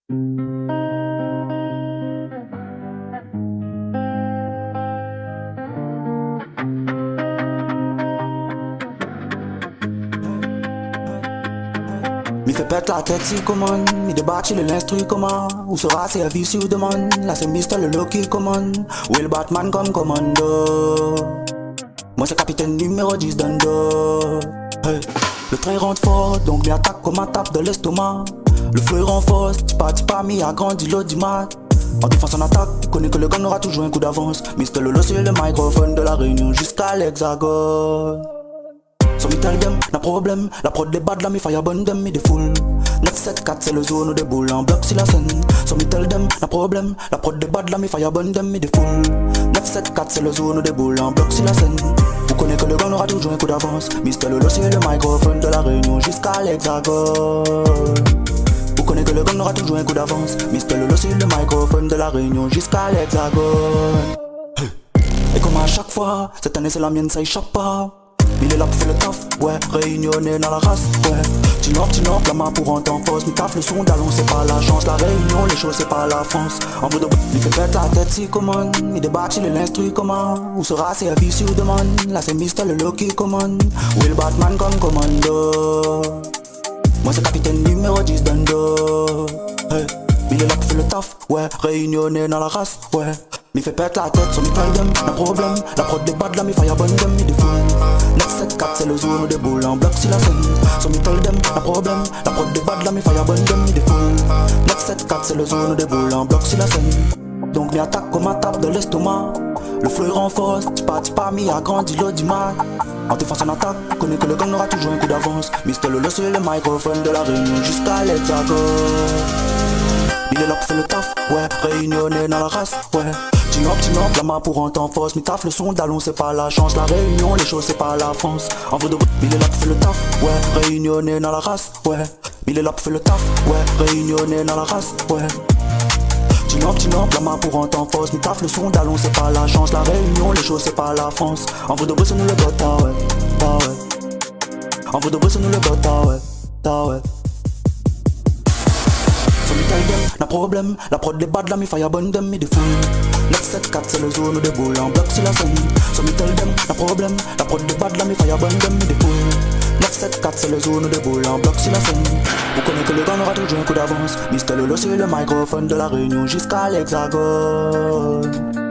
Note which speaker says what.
Speaker 1: Mi fait pète la tête si commande, mi débat le l'instru comment. Où sera servi si vous demande. Là c'est Mister le low qui commande. Où est le Batman comme commando? Moi c'est capitaine numéro 10 d'Ando. Hey. Le train rentre fort, donc mi attaque comme un tape de l'estomac. Le feu renforce, pas mi a grandi l'audimat. En défense en attaque, tu connais que le gang aura toujours un coup d'avance. Mister Lolo c'est le microphone de la Réunion jusqu'à l'Hexagone. So me tell them, na problème. La prod des bad la mi fire burn them, mi de full 974 c'est le zone où des boules en bloc si la scène. So me tell them, na problème. La prod des bad la mi fire burn them, mi de full 974 c'est le zone où des boules en bloc si la scène. Vous connaissez que le gang aura toujours un coup d'avance. Mister Lolo c'est le microphone de la Réunion jusqu'à l'Hexagone. Vous connaissez que le gang aura toujours un coup d'avance. Mister Lolo c'est le microphone de la Réunion jusqu'à l'Hexagone. Hey. Et comme à chaque fois, cette année c'est la mienne, ça échappe pas. Il est là pour faire le taf, ouais, réunionnais dans la race, ouais. Tinop, la main pour en temps force. Mi taf le son d'allon, c'est pas la chance. La Réunion, les choses, c'est pas la France. En vrai de il fait pète la tête si commande. Il débat il l'instru comment. Où sera servi si vous demande. Là c'est Mister le low qui commande. Où est le Batman comme commando? Moi c'est capitaine numéro 10 d'Ando. Hey. Il est là pour faire le taf, ouais, réunionnais dans la race, ouais. Mi fait pète la tête, so mi tell them, na problème. La prod des bad la mi fire burn them, mi de full 974 c'est le zone où des boules en bloc si la scène. So mi tell them, na problème. La prod des bad la mi fire burn them, mi de full 974 c'est le zone où des boules en bloc si la scène. Donc mi attaque comme un tape de l'estomac. Le feu renforce, pas mi a grandi l'audimat. En défense en attaque, connais que le gang aura toujours un coup d'avance. Mister Lolo c'est le microphone de la Réunion jusqu'à l'Hexagone. Il est là pour faire le taf, ouais, réunionnais dans la race, ouais. Tinop, la main pour en temps force. Mi taf le son d'allon, c'est pas la chance. La Réunion, les choses, c'est pas la France. En vrai de il est là pour faire le taf, ouais, réunionnais dans la race, ouais. Il est là pour faire le taf, ouais, réunionnais dans la race, ouais. Tinop, la main pour en temps force. Mi taf le son d'allon, c'est pas la chance. La Réunion, les choses, c'est pas la France. En vrai de c'est nous le gotha, ouais, ta ouais. En vrai de c'est nous le gotha, ouais, ta ouais. Na problème, la prod des bad la mi fire burn them, mi de full 974 c'est le zone où des boules en bloc si la scène. So me tell them, na problème. La prod des bad la mi fire burn them, mi de full 974 c'est le zone où des boules en bloc si la scène. Vous connaissez que le gang aura toujours un coup d'avance. Mister Lolo c'est le microphone de la Réunion jusqu'à l'Hexagone.